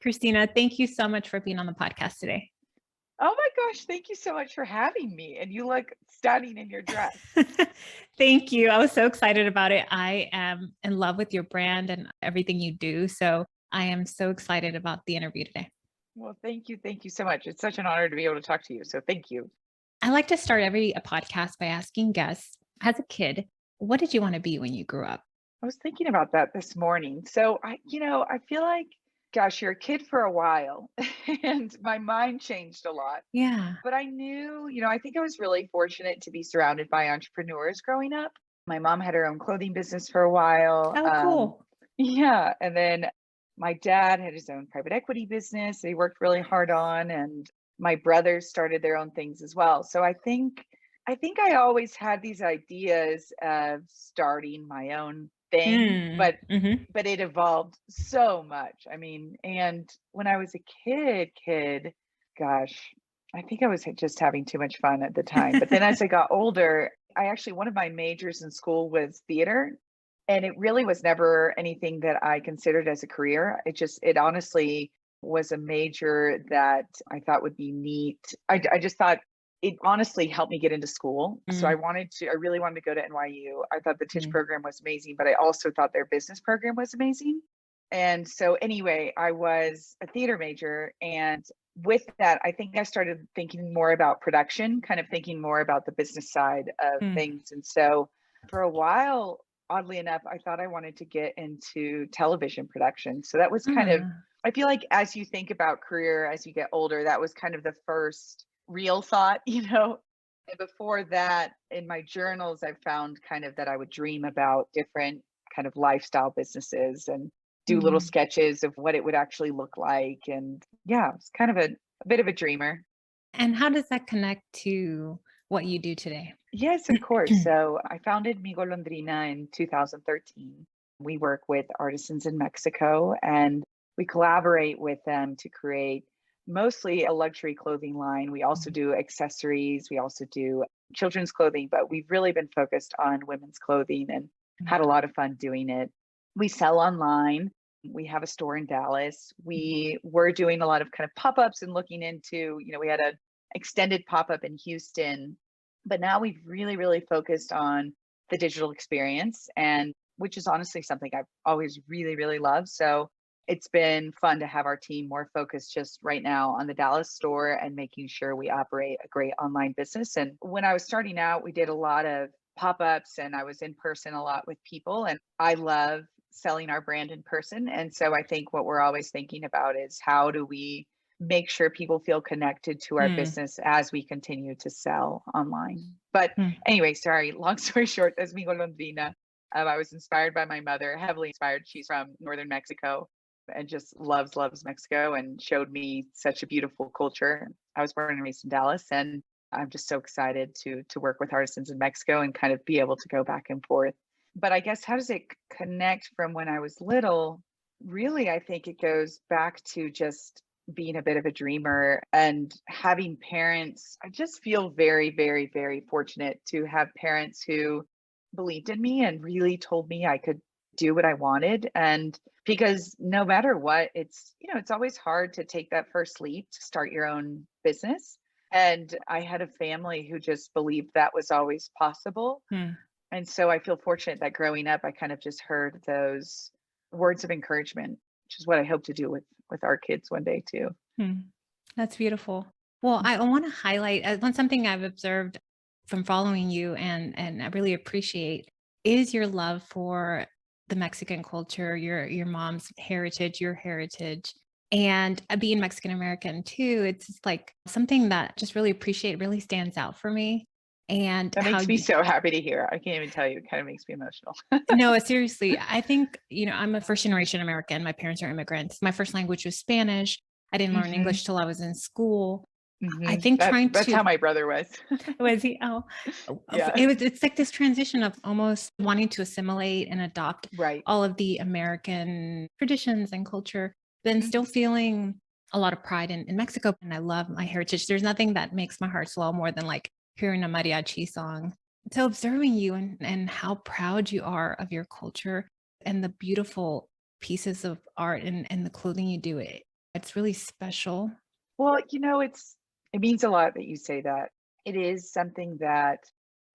Christina, thank you so much for being on the podcast today. Oh my gosh, thank you so much for having me. And you look stunning in your dress. Thank you. I was so excited about it. I am in love with your brand and everything you do. So I am so excited about the interview today. Well, thank you. Thank you so much. It's such an honor to be able to talk to you. So thank you. I like to start every podcast by asking guests, as a kid, what did you want to be when you grew up? I was thinking about that this morning. So I feel like, gosh, you're a kid for a while and my mind changed a lot. Yeah. But I knew, I think I was really fortunate to be surrounded by entrepreneurs growing up. My mom had her own clothing business for a while. Oh, cool. Yeah. And then my dad had his own private equity business that he worked really hard on. And my brothers started their own things as well. So I think I always had these ideas of starting my own thing, Mm, but hmm but it evolved so much. I mean, and when I was a kid, gosh, I think I was just having too much fun at the time. But then as I got older, I actually, one of my majors in school was theater. And it really was never anything that I considered as a career. It honestly was a major that I thought would be neat. I just thought it honestly helped me get into school. So I really wanted to go to NYU. I thought the Tisch mm program was amazing, but I also thought their business program was amazing. And so anyway, I was a theater major. And with that, I think I started thinking more about production, kind of thinking more about the business side of mm things. And so for a while, oddly enough, I thought I wanted to get into television production. So that was kind of, mm. I feel like as you think about career as you get older, that was kind of the first real thought, And before that, in my journals, I found kind of that I would dream about different kind of lifestyle businesses and do little Mm. sketches of what it would actually look like. And yeah, it's kind of a bit of a dreamer. And how does that connect to what you do today? Yes, of course. So I founded Mi Golondrina in 2013. We work with artisans in Mexico and we collaborate with them to create mostly a luxury clothing line. We also do accessories, we also do children's clothing, but we've really been focused on women's clothing and had a lot of fun doing it. We sell online. We have a store in Dallas. We were doing a lot of kind of pop-ups and looking into, we had a extended pop-up in Houston, but now we've really, really focused on the digital experience, and which is honestly something I've always really, really loved. So it's been fun to have our team more focused just right now on the Dallas store and making sure we operate a great online business. And when I was starting out, we did a lot of pop-ups and I was in person a lot with people, and I love selling our brand in person. And so I think what we're always thinking about is how do we make sure people feel connected to our Mm, business as we continue to sell online. But mm. anyway, sorry, long story short, as Mi Golondrina, I was inspired by my mother, heavily inspired. She's from northern Mexico and just loves Mexico and showed me such a beautiful culture. I was born and raised in Dallas, and I'm just so excited to work with artisans in Mexico and kind of be able to go back and forth. But I guess how does it connect from when I was little? Really, I think it goes back to just being a bit of a dreamer and having parents. I just feel very, very, very fortunate to have parents who believed in me and really told me I could do what I wanted. And because no matter what, it's always hard to take that first leap to start your own business. And I had a family who just believed that was always possible. Mm. And so I feel fortunate that growing up, I kind of just heard those words of encouragement, which is what I hope to do with our kids one day too. Hmm. That's beautiful. Well, I want to highlight one something I've observed from following you and I really appreciate is your love for the Mexican culture, your mom's heritage, your heritage, and being Mexican American too. It's just like something that just really appreciate really stands out for me. And That how makes me you, so happy to hear. I can't even tell you. It kind of makes me emotional. no, seriously, I think, I'm a first generation American. My parents are immigrants. My first language was Spanish. I didn't learn Hmm. English till I was in school. I Hmm. think trying That's to how my brother was. was he Yeah. it's like this transition of almost wanting to assimilate and adopt Right. all of the American traditions and culture, then still Hmm. feeling a lot of pride in Mexico. And I love my heritage. There's nothing that makes my heart swell more than like hearing a mariachi song. So observing you and how proud you are of your culture and the beautiful pieces of art and the clothing you do, It's really special. Well, it means a lot that you say that. It is something that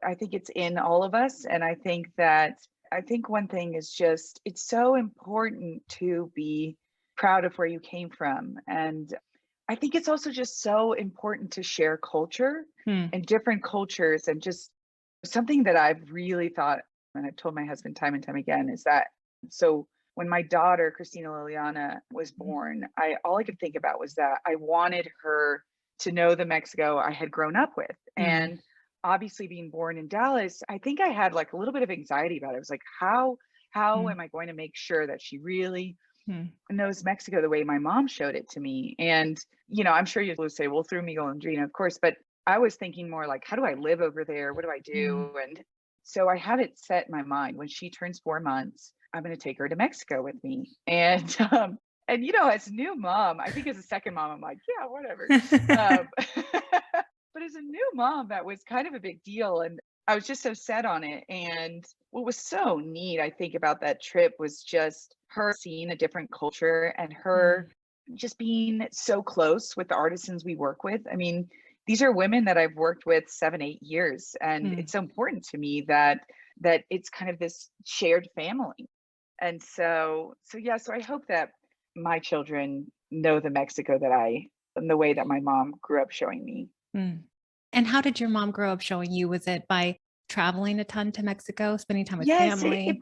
I think it's in all of us. And I think one thing is just it's so important to be proud of where you came from. And I think it's also just so important to share culture Hmm. and different cultures and just something that I've really thought, and I've told my husband time and time again, is that so when my daughter, Cristina Liliana, was born, all I could think about was that I wanted her to know the Mexico I had grown up with. Mm, And obviously being born in Dallas, I think I had like a little bit of anxiety about it. I was like, how mm, am I going to make sure that she really mm, knows Mexico the way my mom showed it to me? And, I'm sure you will say, well, through Mi Golondrina, of course, but I was thinking more like, how do I live over there? What do I mm, do? And so I had it set in my mind when she turns 4 months, I'm going to take her to Mexico with me. And as a new mom, I think as a second mom, I'm like, yeah, whatever. Um, but as a new mom, that was kind of a big deal. And I was just so set on it. And what was so neat, I think, about that trip was just her seeing a different culture and her mm, just being so close with the artisans we work with. I mean, these are women that I've worked with 7, 8 years. And mm. it's so important to me that it's kind of this shared family. And so yeah, so I hope that my children know the Mexico that and the way that my mom grew up showing me. Mm. And how did your mom grow up showing you? Was it by traveling a ton to Mexico, spending time with Yes, family?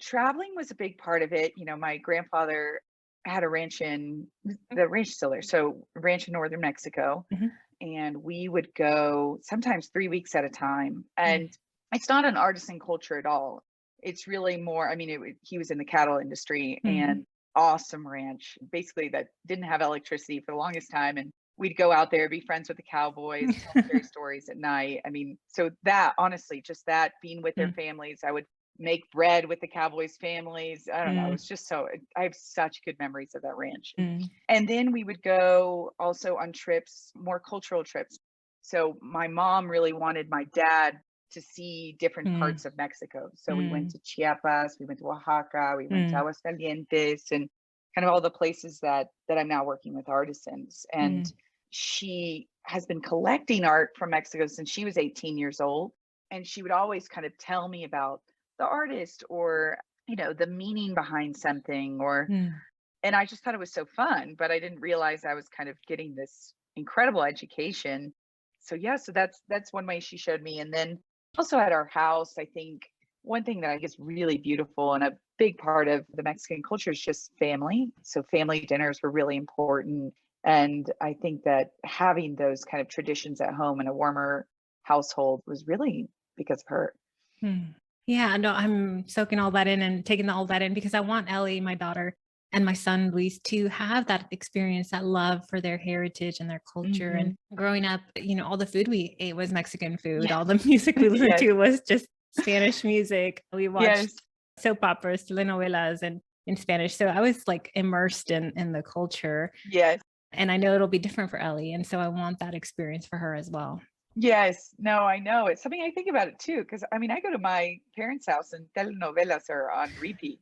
traveling was a big part of it. My grandfather had a ranch in the ranch is still there. So ranch in northern Mexico. Mhm, And we would go sometimes 3 weeks at a time. mm, And it's not an artisan culture at all. It's really more, I mean, he was in the cattle industry mhm, and awesome ranch, basically that didn't have electricity for the longest time. And we'd go out there, be friends with the cowboys, tell scary stories at night. I mean, so that honestly, just that being with their mm, families, I would make bread with the cowboys' families. I don't know. It mm, was just I have such good memories of that ranch. mm, And then we would go also on trips, more cultural trips. So my mom really wanted my dad to see different mm, parts of Mexico. So we went mm, to Chiapas, we went to Oaxaca, we went to mm, Aguascalientes, and kind of all the places that I'm now working with artisans. And mm, she has been collecting art from Mexico since she was 18 years old. And she would always kind of tell me about the artist or, the meaning behind something or mm, and I just thought it was so fun, but I didn't realize I was kind of getting this incredible education. So yeah, so that's one way she showed me. And then also at our house, I think one thing that I think is really beautiful and a big part of the Mexican culture is just family. So family dinners were really important. And I think that having those kind of traditions at home in a warmer household was really because of her. mm. Yeah, no, I'm soaking all that in and taking all that in because I want Ellie, my daughter, and my son Luis to have that experience, that love for their heritage and their culture. And Hmm. growing up, all the food we ate was Mexican food. Yeah. All the music we listened Yes. to was just Spanish music. We watched Yes. soap operas, telenovelas, and in Spanish. So I was like immersed in the culture. Yes. And I know it'll be different for Ellie. And so I want that experience for her as well. Yes. No, I know. It's something I think about it too, because I mean, I go to my parents' house and telenovelas are on repeat,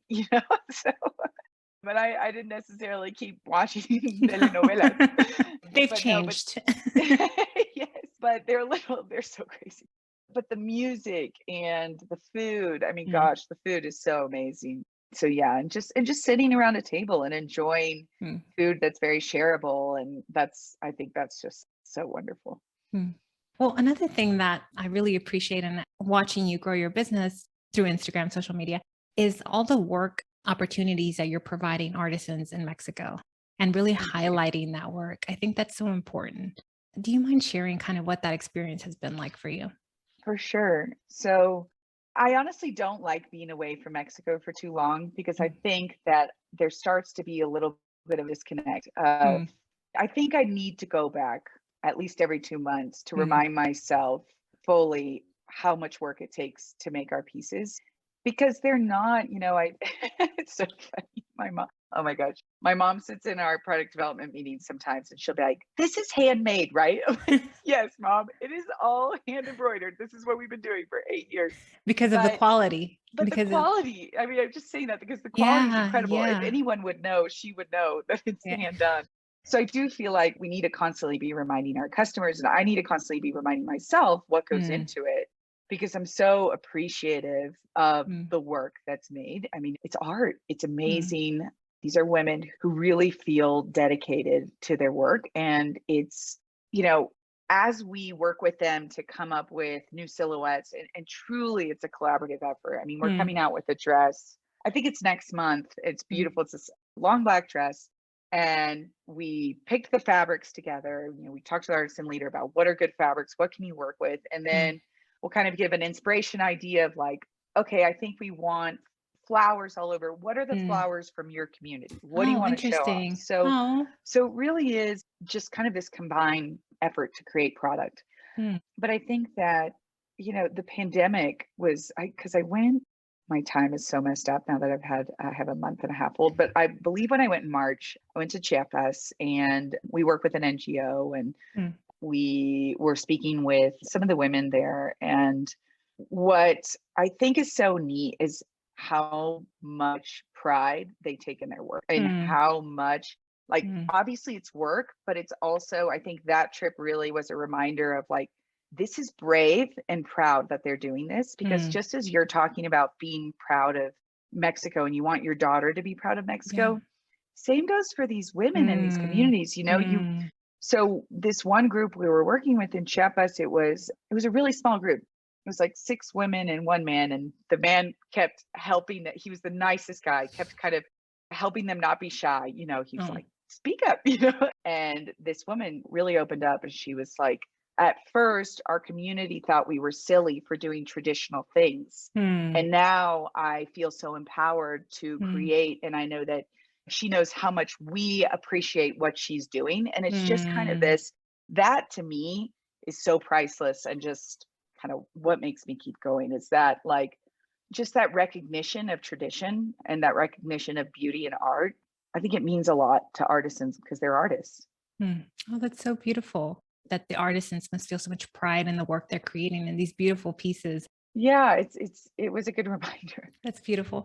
So, but I didn't necessarily keep watching telenovelas. They've But no, but changed. yes, but they're so crazy. But the music and the food, I mean, Mm, gosh, the food is so amazing. So yeah, and just sitting around a table and enjoying mm, food that's very shareable. And I think that's just so wonderful. mm. Well, another thing that I really appreciate in watching you grow your business through Instagram, social media, is all the work opportunities that you're providing artisans in Mexico and really Thank you. highlighting that work. I think that's so important. Do you mind sharing kind of what that experience has been like for you? For sure. So I honestly don't like being away from Mexico for too long because I Mm, think that there starts to be a little bit of disconnect of mm, I think I need to go back at least every 2 months to mm, remind myself fully how much work it takes to make our pieces because they're not, I it's so funny. My mom, oh my gosh. My mom sits in our product development meetings sometimes and she'll be like, "This is handmade, right?" I'm like, "Yes, mom, it is all hand embroidered. This is what we've been doing for 8 years." Because of the But quality, but the because of quality, I mean, I'm just saying that because the quality is yeah, incredible. If yeah, anyone would know, she would know that it's yeah. hand done. So I do feel like we need to constantly be reminding our customers, and I need to constantly be reminding myself what goes Mm, into it because I'm so appreciative of mm, the work that's made. I mean, it's art, it's mm, amazing. These are women who really feel dedicated to their work. And it's, you know, as we work with them to come up with new silhouettes, and truly it's a collaborative effort. I mean, we're mm, coming out with a dress. I think it's next month. It's mm, beautiful. It's this long black dress. And we picked the fabrics together. You know, we talked to the artisan leader about what are good fabrics, what can you work with? And mm, then we'll kind of give an inspiration idea of like, okay, I think we want flowers all over. What are the mm. flowers from your community? What do you Oh, want to show off? interesting. So Oh, so it really is just kind of this combined effort to create product. mm, But I think that, you know, the pandemic was because I went, my time is so messed up now that I have a month and a half old, but I believe when I went in March, I went to Chiapas and we work with an NGO and mm, we were speaking with some of the women there. And what I think is so neat is how much pride they take in their work and mm, how much, like, mm, obviously it's work, but it's also, I think that trip really was a reminder of like, this is brave and proud that they're doing this because mm. just as you're talking about being proud of Mexico and you want your daughter to be proud of Yeah. Mexico, same goes for these women in these Mm, communities. You know, you mm, so this one group we were working with in Chiapas, it was a really small group. It was like 6 women and 1 man, and the man kept helping that he was the nicest guy, kept kind of helping them not be shy. You know, he was oh, like, "Speak up," you know? And this woman really opened up and she was like, "At first, our community thought we were silly for doing traditional things. mm, And now I feel so empowered to mm, create, and I know that she knows how much we appreciate what she's doing." And it's just kind of mm, this, that to me is so priceless and just kind of what makes me keep going is that like just that recognition of tradition and that recognition of beauty and art. I think it means a lot to artisans because they're artists. mm. Oh, that's so beautiful that the artisans must feel so much pride in the work they're creating and these beautiful pieces. Yeah, it was a good reminder. That's beautiful.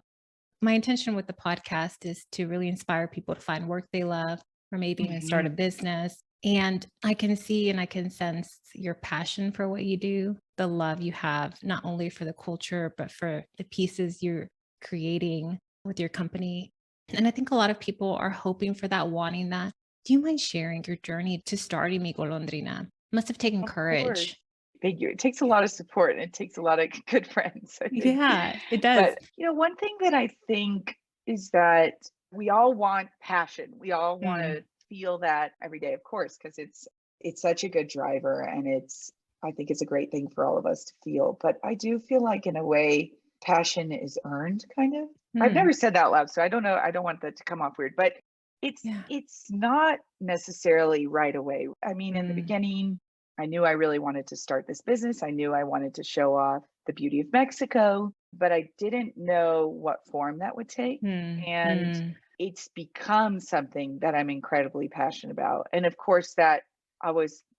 My intention with the podcast is to really inspire people to find work they love or maybe even start a Mhm. business. And I can see and I can sense your passion for what you do, the love you have, not only for the culture, but for the pieces you're creating with your company. And I think a lot of people are hoping for that, wanting that. Do you mind sharing your journey to starting Mi Golondrina? Must have taken Of course. courage. Thank you. It takes a lot of support and it takes a lot of good friends, I think. Yeah, it does. But, you know, one thing that I think is that we all want passion. We all want Mm, to feel that every day, of course, because it's such a good driver and it's I think it's a great thing for all of us to feel. But I do feel like in a way passion is earned kind of. I've mm, never said that out loud, so I don't know. I don't want that to come off weird, but yeah. it's not necessarily right away. I mean, in the Mm, beginning, I knew I really wanted to start this business. I knew I wanted to show off the beauty of Mexico, but I didn't know what form that would take. mm, And mm, it's become something that I'm incredibly passionate about. And of course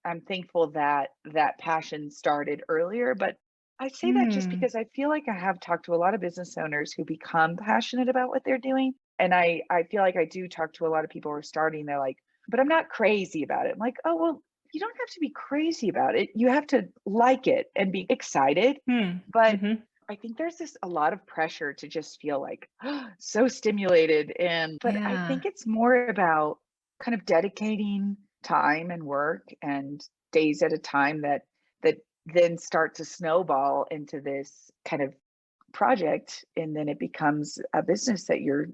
I'm thankful that that passion started earlier, but I say that just mm. because I feel like I have talked to a lot of business owners who become passionate about what they're doing. And I feel like I do talk to a lot of people who are starting, they're like, "But I'm not crazy about it." I'm like, "Oh, well, you don't have to be crazy about it. You have to like it and be excited." Hmm. But Mhm. I think there's this a lot of pressure to just feel like so stimulated. And but I Yeah. think it's more about kind of dedicating time and work and days at a time that then start to snowball into this kind of project, and then it becomes a business that you're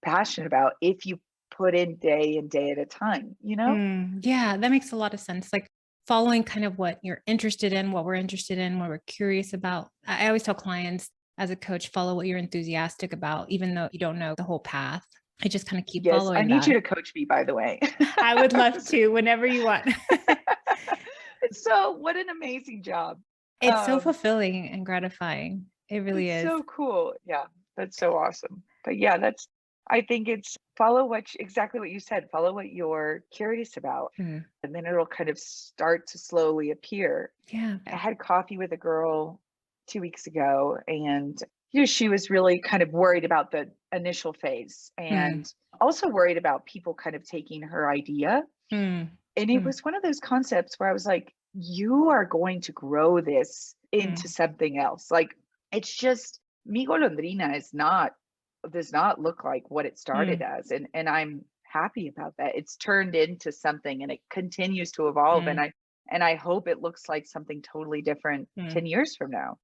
passionate about if you put in day and day at a time, you know? Mm, yeah, that makes a lot of sense. Like following kind of what you're interested in, what we're interested in, what we're curious about. I always tell clients as a coach, follow what you're enthusiastic about, even though you don't know the whole path. I just kind of keep Yes, I following need you that. to coach me, by the way. I would love to whenever you want. So, what an amazing job. It's so Um, fulfilling and gratifying. It really it's is. so cool. Yeah, that's so awesome. But yeah, I think it's follow exactly what you said, follow what you're curious about, Mm. and then it'll kind of start to slowly appear. Yeah. I had coffee with a girl 2 weeks ago, and, you know, she was really kind of worried about the initial phase Mm. and also worried about people kind of taking her idea. Mm. And it Mm. was one of those concepts where I was like, "You are going to grow this into Mm. something else." Like, it's just Mi Golondrina is not does not look like what it started Mm. as, and I'm happy about that. It's turned into something, and it continues to evolve, Mm. and I hope it looks like something totally different Mm. 10 years from now.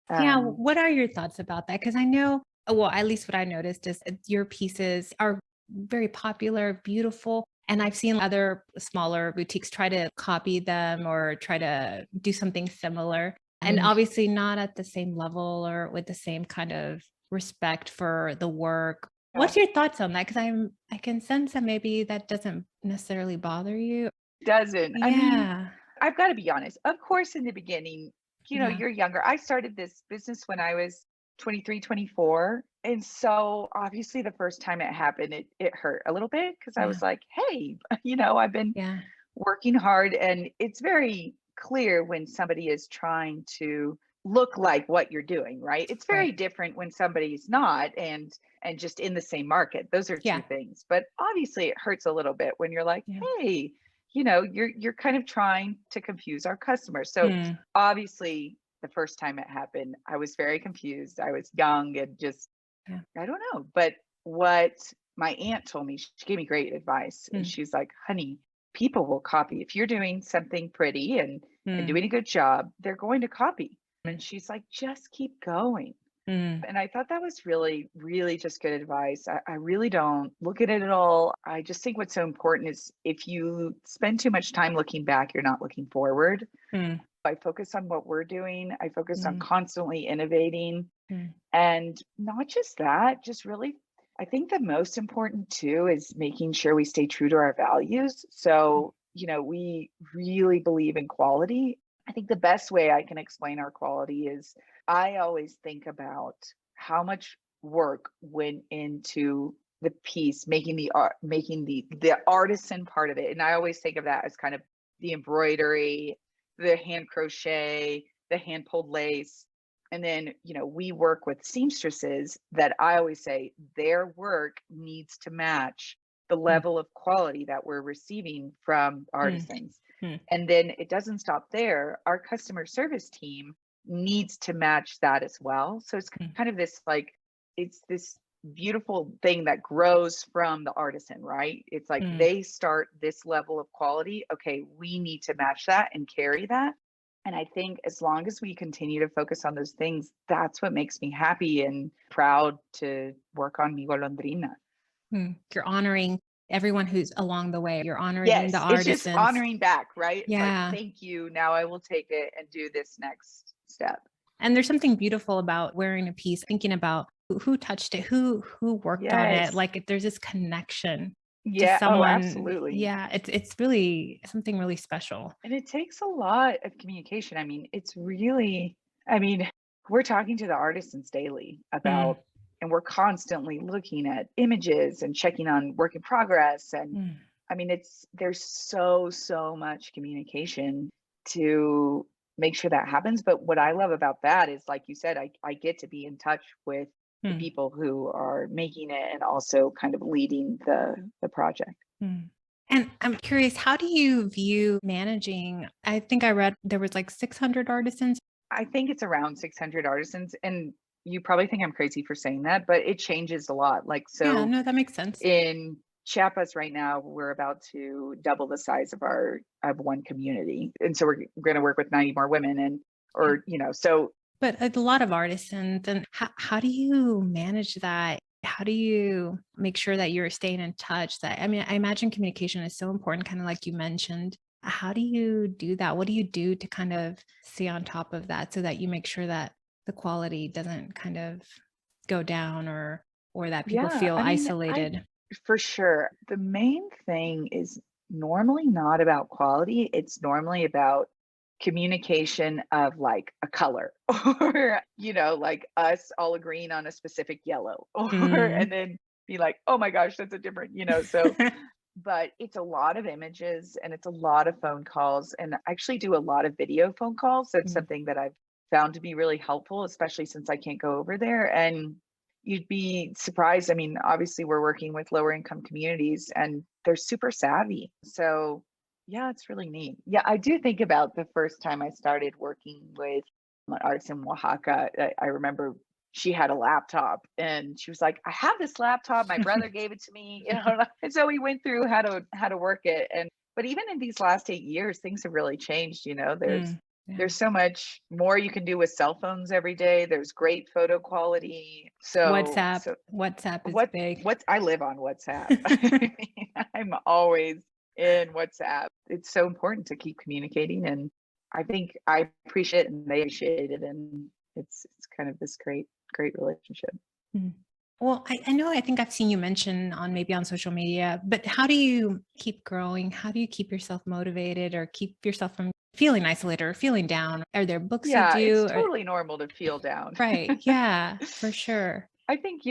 Yeah, Um, what are your thoughts about that? Because I know, well, at least what I noticed is your pieces are very popular, beautiful, and I've seen other smaller boutiques try to copy them or try to do something similar, and mm, obviously not at the same level or with the same kind of respect for the work. yeah, What's your thoughts on that? Because I can sense that maybe that doesn't necessarily bother you. doesn't. I mean, Yeah. I've got to be honest. Of course, in the beginning, you know, Yeah. you're younger. I started this business when I was 23, 24. And so obviously the first time it happened, it hurt a little bit because I Yeah. was like, hey, you know, I've been Yeah. working hard, and it's very clear when somebody is trying to look like what you're doing, right? It's very Right. different when somebody's not and just in the same market. Those are two Yeah. things. But obviously it hurts a little bit when you're like, Yeah. "Hey, you know, you're kind of trying to confuse our customers." So Mm. obviously the first time it happened, I was very confused. I was young and just Yeah. I don't know. But what my aunt told me, she gave me great advice. And Mm. she's like, honey, people will copy. If you're doing something pretty and Mm. doing a good job, they're going to copy. Mm. And she's like, just keep going. Mm. And I thought that was really, really just good advice. I really don't look at it at all. I just think what's so important is if you spend too much time looking back, you're not looking forward. Mm. I focus on what we're doing. I focus on Mm. constantly innovating Mm. and not just that, just really, I think the most important too is making sure we stay true to our values. So, you know, we really believe in quality. I think the best way I can explain our quality is I always think about how much work went into the piece, making the art, making the artisan part of it. And I always think of that as kind of the embroidery, the hand crochet, the hand pulled lace, and then, you know, we work with seamstresses that I always say their work needs to match the Mm. level of quality that we're receiving from Mm. artisans. Mm. And then it doesn't stop there. Our customer service team needs to match that as well. So it's Mm. kind of this like, it's this beautiful thing that grows from the artisan, right? It's like Mm. they start this level of quality. Okay, we need to match that and carry that. And I think as long as we continue to focus on those things, that's what makes me happy and proud to work on Mi Golondrina. Mm. You're honoring everyone who's along the way. You're honoring the Yes, it's just artisans. honoring back, right? It's like, Yeah. thank you. Now I will take it and do this next step. And there's something beautiful about wearing a piece, thinking about who touched it, who worked on it. Yes. Like if there's this connection to Yeah. Oh, someone. absolutely. Yeah, it's really something really special. And it takes a lot of communication. I mean, it's really, I mean, we're talking to the artisans daily Mm. about, and we're constantly looking at images and checking on work in progress. And Mm. I mean, there's so much communication to make sure that happens. But what I love about that is, like you said, I get to be in touch with the Mm. people who are making it and also kind of leading the project. Mm. And I'm curious, how do you view managing? I think I read there was like 600 artisans. I think it's around 600 artisans, and you probably think I'm crazy for saying that, but it changes a lot. Like, Yeah, so no, that makes sense. in Chiapas right now, we're about to double the size of our of one community, and so we're going to work with 90 more women, and Yeah. or you know, so But a lot of artisans, and how do you manage that? How do you make sure that you're staying in touch? That I mean, I imagine communication is so important, kind of like you mentioned. How do you do that? What do you do to kind of stay on top of that so that you make sure that the quality doesn't kind of go down or that people yeah, feel I mean, I isolated? for sure. The main thing is normally not about quality. It's normally about communication of like a color or, you know, like us all agreeing on a specific yellow or, and Mm. then be like, oh my gosh, that's a different, so but it's a lot of images and it's a lot of phone calls. And I actually do a lot of video phone calls. That's Mm, something that I've found to be really helpful, especially since I can't go over there. And you'd be surprised. I mean, obviously, we're working with lower income communities and they're super savvy. So, yeah, it's really neat. Yeah, I do think about the first time I started working with my artist in Oaxaca. I remember she had a laptop and she was like, I have this laptop, my brother gave it to me, and so we went through how to work it. And but even in these last 8 years, things have really changed. mm, yeah. There's so much more you can do with cell phones every day. There's great photo quality. so WhatsApp. so WhatsApp is what big. what I live on WhatsApp. I'm always in WhatsApp. It's so important to keep communicating, and I think I appreciate it and they appreciate it, and it's kind of this great relationship. Mm. Well, I know I think I've seen you mention on maybe on social media, but how do you keep growing? How do you keep yourself motivated or keep yourself from feeling isolated or feeling down? Are there books you Yeah, it's do? Or totally normal to feel down. right. Yeah, for sure. I think,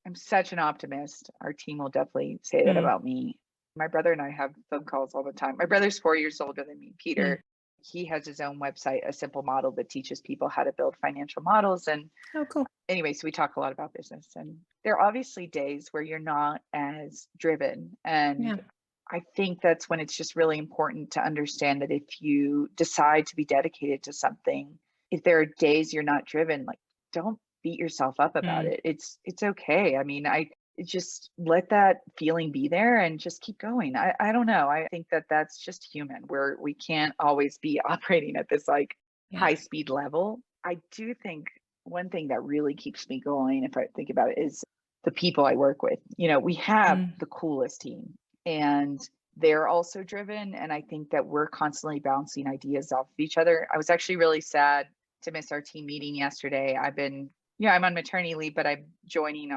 I'm such an optimist. Our team will definitely say that Mm, about me. My brother and I have phone calls all the time. My brother's 4 years older than me, mm. Peter. He has his own website, A Simple Model, that teaches people how to build financial models. And Oh, cool. anyway, so we talk a lot about business. And there are obviously days where you're not as driven. Yeah. And I think that's when it's just really important to understand that if you decide to be dedicated to something, if there are days you're not driven, like, don't beat yourself up about Mm, it. It's okay. I mean, I just let that feeling be there and just keep going. I don't know. I think that that's just human, where we can't always be operating at this like yeah. high speed level. I do think one thing that really keeps me going, if I think about it, is the people I work with. We have Mm, the coolest team and they're also driven. And I think that we're constantly bouncing ideas off of each other. I was actually really sad to miss our team meeting yesterday. I'm on maternity leave, but I'm joining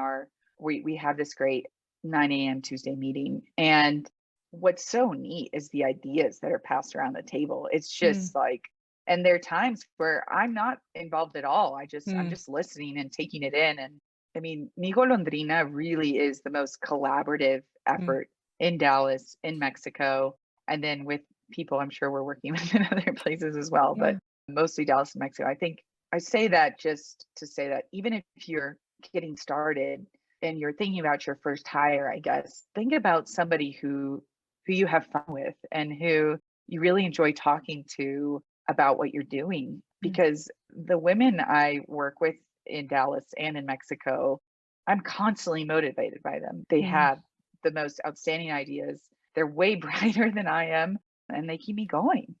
we have this great 9 a.m. Tuesday meeting. And what's so neat is the ideas that are passed around the table. It's mm, just like, and there are times where I'm not involved at all. I'm mm, just listening and taking it in. And I mean, Mi Golondrina really is the most collaborative mm. effort in Dallas, in Mexico, and then with people I'm sure we're working with in other places as well, but Yeah. mostly Dallas and Mexico. I think I say that just to say that even if you're getting started and you're thinking about your first hire, I guess, think about somebody who you have fun with and who you really enjoy talking to about what you're doing. Mm, Because the women I work with in Dallas and in Mexico, I'm constantly motivated by them. They mm. have the most outstanding ideas. They're way brighter than I am, and they keep me going.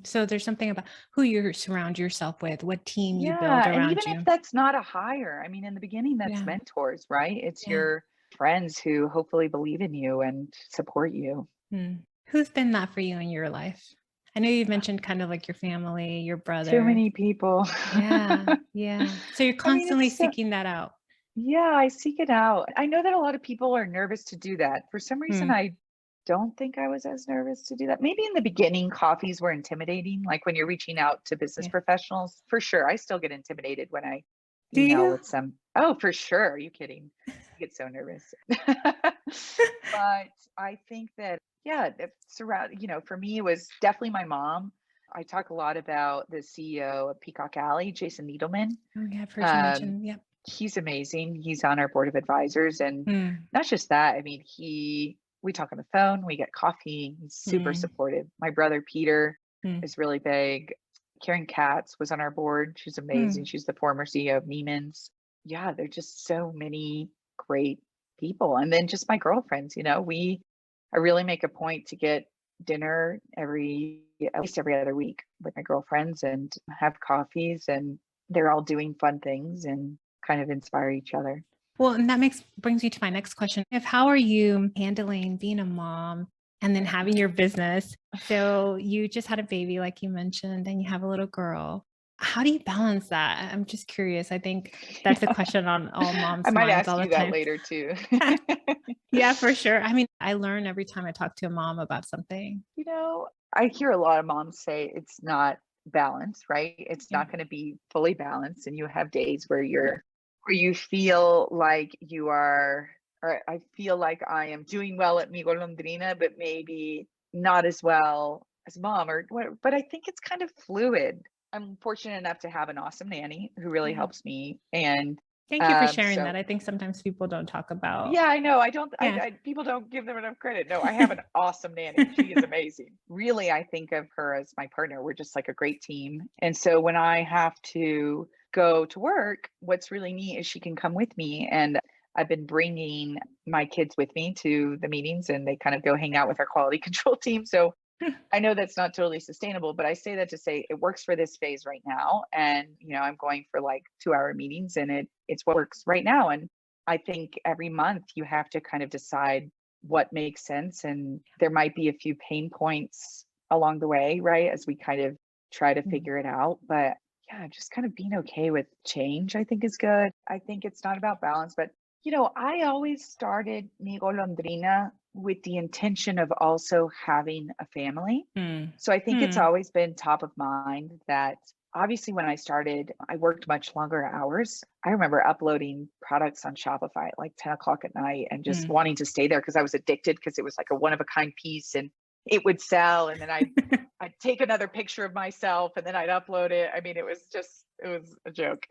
So there's something about who you surround yourself with, what team you build Yeah, and even around if you. that's not a hire, I mean, in the beginning, that's Yeah. mentors, right? It's Yeah. your friends who hopefully believe in you and support you. Mm. Who's been that for you in your life? I know you've mentioned kind of like your family, your Too brother. many people. Yeah. Yeah. So you're I mean, constantly seeking that out. yeah, I seek it out. I know that a lot of people are nervous to do that. For some reason, Mm. I don't think I was as nervous to do that. Maybe in the beginning, coffees were intimidating, like when you're reaching out to business Yeah. professionals. For sure. I still get intimidated when I Do email you? with some. Oh, for sure. Are you kidding? I get so nervous. But I think that, yeah, for me, it was definitely my mom. I talk a lot about the CEO of Peacock Alley, Jason Needleman. Oh, yeah, I've heard you Um, mention. Yep. he's amazing. He's on our board of advisors. And Mm. not just that, I mean, we talk on the phone, we get coffee. He's super Mm. supportive. My brother, Peter, Mm. is really big. Karen Katz was on our board. She's amazing. Mm. She's the former CEO of Neiman's. Yeah, there're just so many great people. And then just my girlfriends, I really make a point to get dinner at least every other week with my girlfriends and have coffees, and they're all doing fun things and kind of inspire each other. Well, and that makes brings me to my next question. If how are you handling being a mom and then having your business? So you just had a baby, like you mentioned, and you have a little girl. How do you balance that? I'm just curious. I think that's a question on all I moms' might minds ask all the you that time. later too. Yeah, for sure. I mean, I learn every time I talk to a mom about something. I hear a lot of moms say it's not balanced, right? It's Yeah. not going to be fully balanced. And you have days where you feel like you are or I feel like I am doing well at Mi Golondrina, but maybe not as well as mom or what. But I think it's kind of fluid. I'm fortunate enough to have an awesome nanny who really Yeah. helps me. And Thank you for sharing that. so I think sometimes people don't talk about. yeah, I know. I don't Yeah. people don't give them enough credit. No, I have an awesome nanny. She is amazing. Really, I think of her as my partner. We're just like a great team. And so when I have to go to work, what's really neat is she can come with me, and I've been bringing my kids with me to the meetings, and they kind of go hang out with our quality control team. So I know that's not totally sustainable, but I say that to say it works for this phase right now. And, I'm going for like 2-hour meetings, and it's what works right now. And I think every month you have to kind of decide what makes sense. And there might be a few pain points along the way, right? As we kind of try to Mm, figure it out. But yeah, just kind of being okay with change, I think is good. I think it's not about balance, but I always started Mi Golondrina with the intention of also having a family. mm, So I think it's mm, always been top of mind that obviously when I started, I worked much longer hours. I remember uploading products on Shopify at like 10 o'clock at night and just mm. wanting to stay there because I was addicted because it was like a one of a kind piece and it would sell. And then I'd take another picture of myself and then I'd upload it. I mean, it was a joke.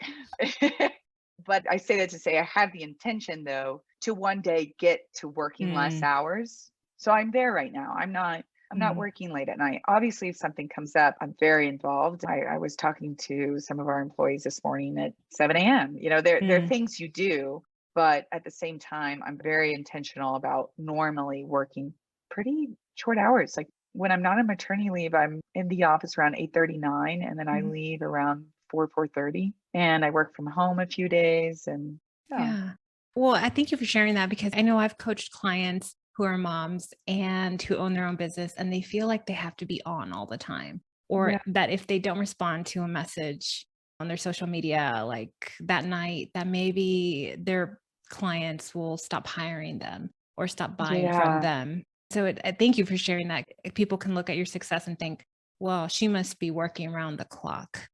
But I say that to say I have the intention though to one day get to working less Mm, hours. So I'm there right now. I'm not mm, working late at night. Obviously, if something comes up, I'm very involved. I was talking to some of our employees this morning at 7 a.m. There are mm. things you do, but at the same time, I'm very intentional about normally working pretty short hours. Like when I'm not on maternity leave, I'm in the office around 8:39 and then I Mhm. leave around 4:30 and I work from home a few days and yeah. Yeah. Well, I thank you for sharing that because I know I've coached clients who are moms and who own their own business, and they feel like they have to be on all the time, or Yeah. that if they don't respond to a message on their social media, like that night, that maybe their clients will stop hiring them or stop buying from Yeah. them. So I thank you for sharing that. People can look at your success and think, well, she must be working around the clock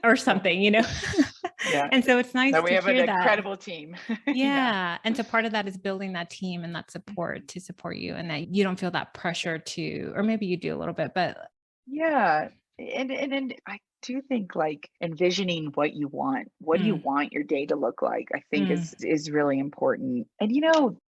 or something, you know? Yeah. And so it's No, nice we to have an hear that. incredible team. Yeah. Yeah. And so part of that is building that team and that support to support you and that you don't feel that pressure to, or maybe you do a little bit, but Yeah. And I do think like envisioning what you want. What do you mm, want your day to look like? I think mm, is really important. And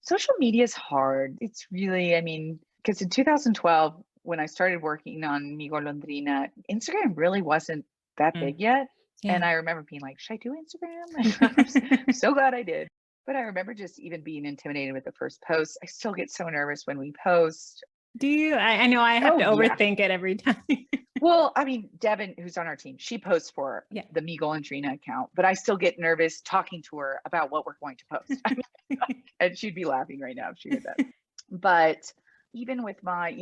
social media is hard. It's really, I mean, because in 2012, when I started working on Mi Golondrina, Instagram really wasn't that mm, big yet. And yeah. I remember being like, should I do Instagram? I'm so glad I did. But I remember just even being intimidated with the first post. I still get so nervous when we post. Do you? I know I have to Oh, yeah. overthink it every time. Well, I mean, Devin, who's on our team, she posts for Yeah. the Mi Golondrina account, but I still get nervous talking to her about what we're going to post. And she'd be laughing right now if she heard that. But even with my,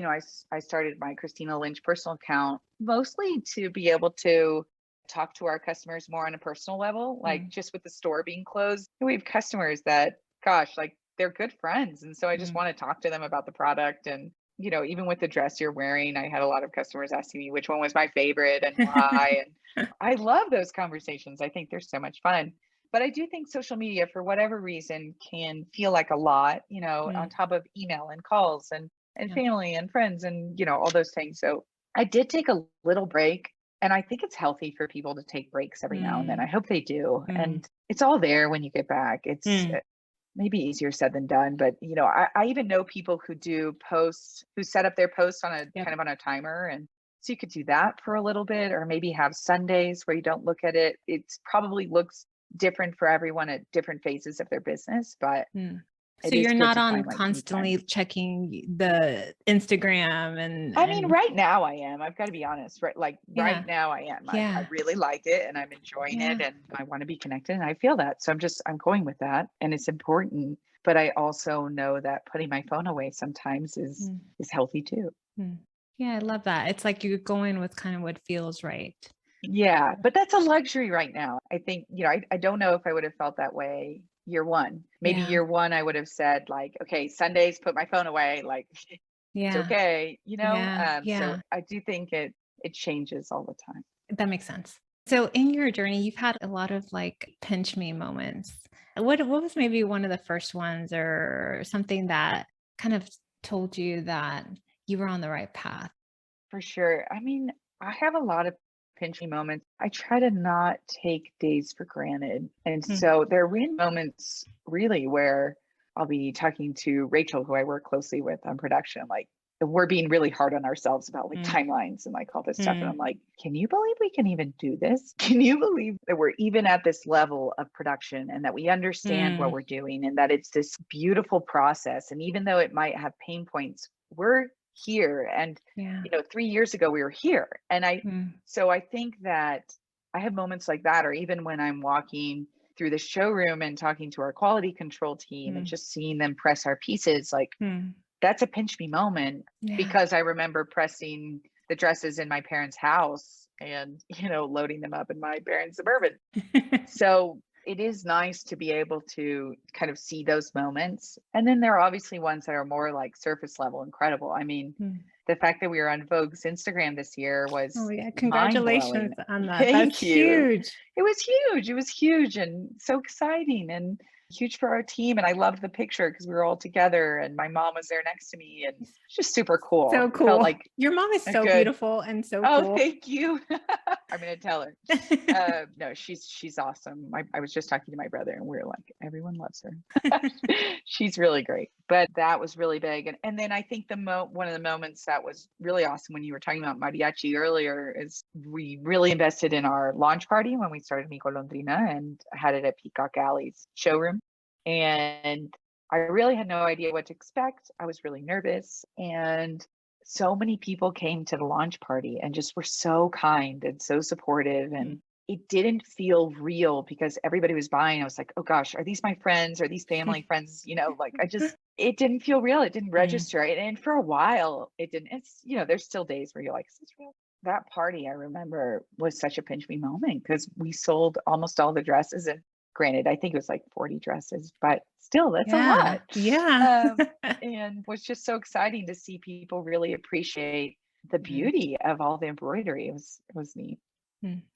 I started my Cristina Lynch personal account mostly to be able to talk to our customers more on a personal level, like Mm, just with the store being closed. We have customers that, gosh, like they're good friends. And so I just mm. want to talk to them about the product. And, even with the dress you're wearing, I had a lot of customers asking me which one was my favorite and why. And I love those conversations. I think they're so much fun. But I do think social media, for whatever reason, can feel like a lot, on Mm, top of email and calls and yeah. family and friends and, all those things. So I did take a little break. And I think it's healthy for people to take breaks every now and then. Mm, I hope they do. mm, And it's all there when you get back. It's mm, maybe easier said than done, but I even know people who do posts who set up their posts on a yep. kind of on a timer. And so you could do that for a little bit, or maybe have Sundays where you don't look at it. It's probably looks different for everyone at different phases of their business, but Mm. it So is you're good not to on find like me time. constantly checking the Instagram I mean, and right now I am. I've got to be honest. Right, like right yeah. now I am. I Yeah. really like it, and I'm enjoying it, Yeah. and I want to be connected, and I feel that. So I'm going with that, and it's important. But I also know that putting my phone away sometimes Mm, is healthy too. mm. Yeah, I love that. It's like you're going with kind of what feels right. Yeah, but that's a luxury right now. I think, I don't know if I would have felt that way year one. Maybe Yeah. year one, I would have said like, okay, Sundays, put my phone away. Like it's Yeah. okay, Yeah. So Yeah. I do think it changes all the time. That makes sense. So in your journey, you've had a lot of like pinch me moments. What was maybe one of the first ones or something that kind of told you that you were on the right path? For sure. I mean, I have a lot of pinch me moments. I try to not take days for granted. And Mm, so there are moments really where I'll be talking to Rachel, who I work closely with on production, like we're being really hard on ourselves about like mm, timelines and like all this stuff. And I'm mm, like, can you believe we can even do this? Can you believe that we're even at this level of production and that we understand what mm. we're doing and that it's this beautiful process? And even though it might have pain points, we're here. And Yeah. 3 years ago we were here. And Mm, so I think that I have moments like that, or even when I'm walking through the showroom and talking to our quality control team and mm, just seeing them press our pieces, like mm. that's a pinch me moment Yeah. because I remember pressing the dresses in my parents' house and, loading them up in my parents' Suburban. So it is nice to be able to kind of see those moments. And then there are obviously ones that are more like surface level incredible. I mean, Mm. the fact that we were on Vogue's Instagram this year Oh, was yeah, mind congratulations blowing. on that. That's Thank you. huge. It was huge. It was huge and so exciting and huge for our team. And I loved the picture because we were all together and my mom was there next to me and it's just super cool. So It felt cool. like Your mom is a so good. beautiful and so Oh, cool. thank you. I'm gonna tell her. No, she's awesome. I was just talking to my brother, and we are like, everyone loves her. She's really great. But that was really big, and then I think one of the moments that was really awesome when you were talking about mariachi earlier is we really invested in our launch party when we started Mi Golondrina and had it at Peacock Alley's showroom, and I really had no idea what to expect. I was really nervous, and so many people came to the launch party and just were so kind and so supportive, Mm, and it didn't feel real because everybody was buying. I was like, oh gosh, are these my friends? Are these family friends? Like it didn't feel real. It didn't mm, register. And for a while it didn't. It's, there's still days where you're like, is this real? That party I remember was such a pinch me moment because we sold almost all the dresses. And granted, I think it was like 40 dresses, but still, that's a yeah, lot. yeah. Um, and was just so exciting to see people really appreciate the Mm, beauty of all the embroidery. It was neat.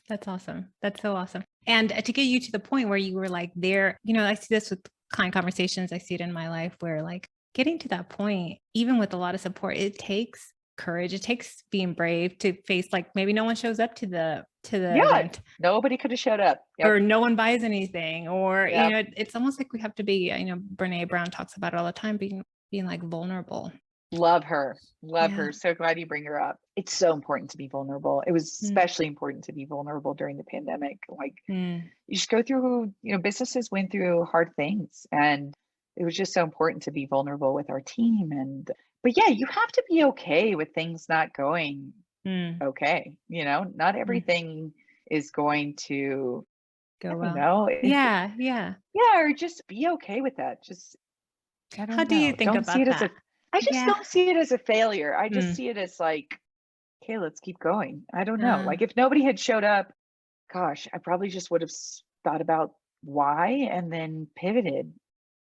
that's awesome. That's so awesome. And to get you to the point where you were like there, I see this with client conversations. I see it in my life where like getting to that point, even with a lot of support, it takes courage. It takes being brave to face like maybe no one shows up to the Yeah, event nobody could have showed up. Yep. or no one buys anything or Yep. it's almost like we have to be, Brene Brown talks about it all the time, being like vulnerable. Love her. Love Yeah. her. So glad you bring her up. It's so important to be vulnerable. It was Mm, especially important to be vulnerable during the pandemic. Like mm, you just go through, businesses went through hard things and it was just so important to be vulnerable with our team. But yeah, you have to be okay with things not going mm, okay. Not mm. everything is going to, I Go don't well. know. Yeah, yeah. Yeah, or just be okay with that. Just, I How don't do you know. think Don't see about it as that? I just Yeah. don't see it as a failure. I just Mm, see it as like, okay, let's keep going. I don't know. uh, Like if nobody had showed up, gosh, I probably just would have thought about why and then pivoted.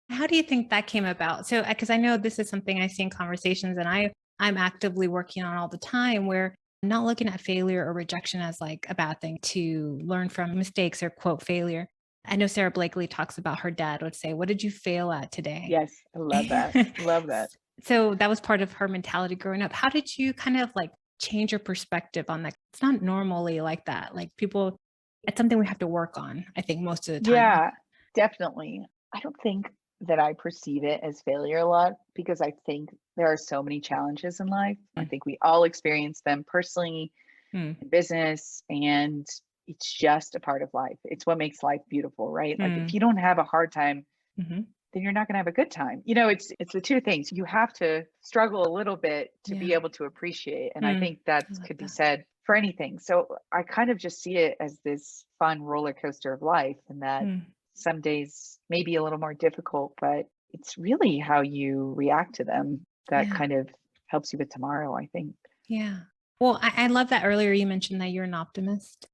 how do you think that came about? So, because I know this is something I see in conversations and I'm actively working on all the time where I'm not looking at failure or rejection as like a bad thing to learn from mistakes or quote failure. I know Sarah Blakely talks about her dad would say, "What did you fail at today?" Yes, I love that. Love that. So that was part of her mentality growing up. How did you kind of like change your perspective on that? It's not normally like that. Like people, it's something we have to work on, I think, most of the time. Yeah, definitely. I don't think that I perceive it as failure a lot because I think there are so many challenges in life. I Mm, think we all experience them personally mm, in business, and it's just a part of life. It's what makes life beautiful, right? Like if mm, you don't have a hard time, mhm. then you're not going to have a good time. It's the two things. You have to struggle a little bit to be Yeah. able to appreciate, and I Mm, think that I love could be that. said for anything. So I kind of just see it as this fun roller coaster of life, and that Mm, some days may be a little more difficult, but it's really how you react to them that yeah. kind of helps you with tomorrow, I think. Yeah. Well, I love that earlier you mentioned that you're an optimist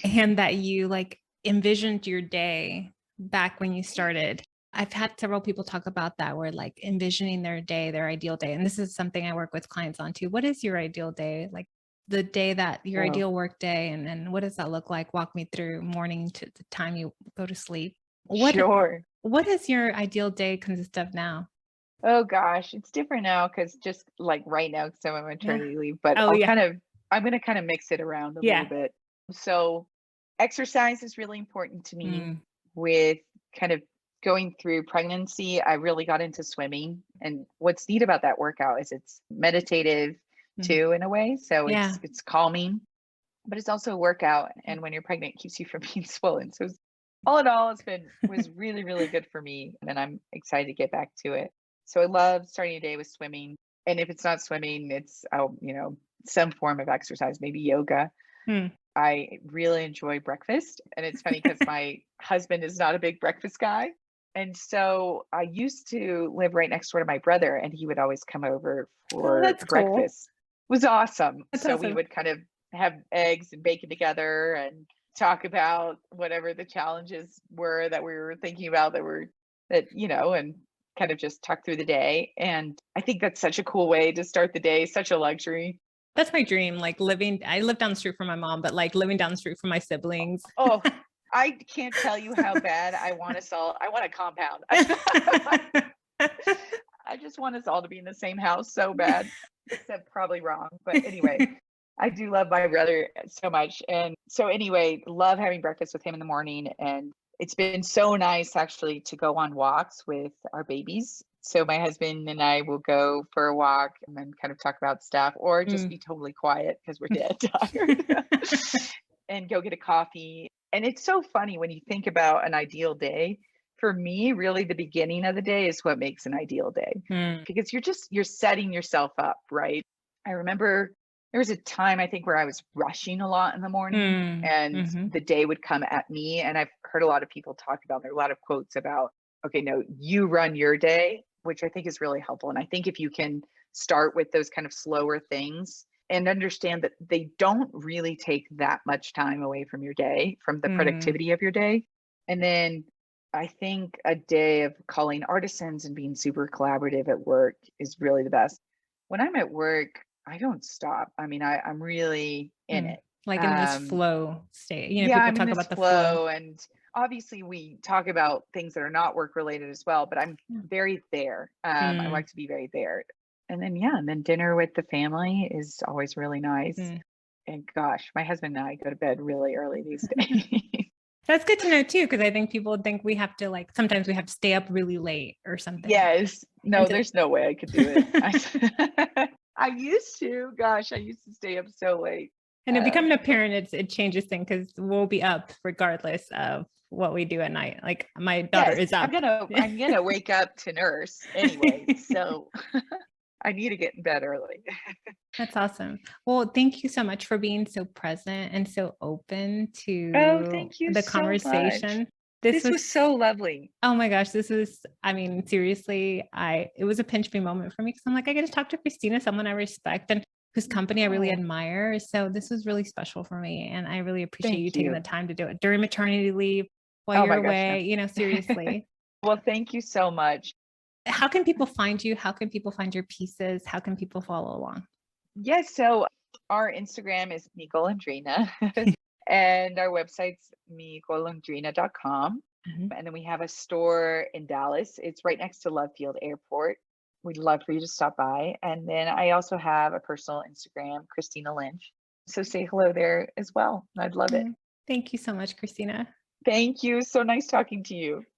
and that you like envisioned your day back when you started. I've had several people talk about that where like envisioning their day, their ideal day. And this is something I work with clients on too. What is your ideal day? Like the day that your Oh, ideal work day and what does that look like? Walk me through morning to the time you go to sleep. What Sure. what does your ideal day consist of now? Oh gosh, it's different now because just like right now, because I'm on Yeah. maternity leave, but Oh, yeah. I'm going to kind of mix it around a little Yeah. bit. So, exercise is really important to me. Mm, With kind of going through pregnancy, I really got into swimming. And what's neat about that workout is it's meditative mhm. too, in a way. So, Yeah. it's calming, but it's also a workout. And when you're pregnant, it keeps you from being swollen. So, all in all, was really, really good for me. And I'm excited to get back to it. So I love starting a day with swimming. And if it's not swimming, it's some form of exercise, maybe yoga. Mm. I really enjoy breakfast. And it's funny because my husband is not a big breakfast guy. And so I used to live right next door to my brother, and he would always come over Oh, for that's cool. breakfast. It was awesome. That's So we awesome. would kind of have eggs and bacon together and talk about whatever the challenges were that we were thinking about and kind of just talk through the day. And I think that's such a cool way to start the day, such a luxury. That's my dream, like, I live down the street from my mom, but, like, living down the street from my siblings. Oh, I can't tell you how bad I want a compound. I just want us all to be in the same house so bad, except probably wrong. But anyway, I do love my brother so much. And so anyway, love having breakfast with him in the morning. And it's been so nice actually to go on walks with our babies. So my husband and I will go for a walk and then kind of talk about stuff or just Mm. be totally quiet because we're dead tired and go get a coffee. And it's so funny when you think about an ideal day. For me, really the beginning of the day is what makes an ideal day Mm, because you're setting yourself up, right? I remember there was a time I think where I was rushing a lot in the morning mm, and mhm, the day would come at me. And I've heard a lot of people talk about, there are a lot of quotes about, okay, no, you run your day, which I think is really helpful. And I think if you can start with those kind of slower things and understand that they don't really take that much time away from your day, from the mm. productivity of your day. And then I think a day of calling artisans and being super collaborative at work is really the best. When I'm at work, I don't stop. I mean, I'm really in Mm. it. Like in this Um, flow state, yeah, people I'm in talk this about the flow. flow, and obviously we talk about things that are not work related as well, but I'm Yeah. very there. I Mm, like to be very there. And then, yeah, and then dinner with the family is always really nice. mm. And gosh, my husband and I go to bed really early these days. That's good to know too, because I think people think we have to, like, sometimes we have to stay up really late or something. Yes. And No, to there's no way I could do it. I used to. Gosh, I used to stay up so late. and becoming a But parent, it changes things because we'll be up regardless of what we do at night. Like, my daughter yes, is up. I'm gonna wake up to nurse anyway. So I need to get in bed early. That's awesome. Well, thank you so much for being so present and so open Oh, to thank you the so much. conversation. This This was, was so lovely. oh my gosh, this was, I mean, seriously, it was a pinch me moment for me because I'm like, I get to talk to Christina, someone I respect and whose company I really Oh, admire. So this was really special for me. And I really appreciate you thank taking the you. time to do it during maternity leave while Oh you're my gosh, no. away, seriously. Well, thank you so much. How can people find you? How can people find your pieces? How can people follow along? Yes, so our Instagram is Mi Golondrina, and our website's migolondrina.com. Mhm. And then we have a store in Dallas. It's right next to Love Field Airport. We'd love for you to stop by. And then I also have a personal Instagram, Cristina Lynch. So say hello there as well. I'd love it. Mm. Thank you so much, Christina. Thank you. So nice talking to you.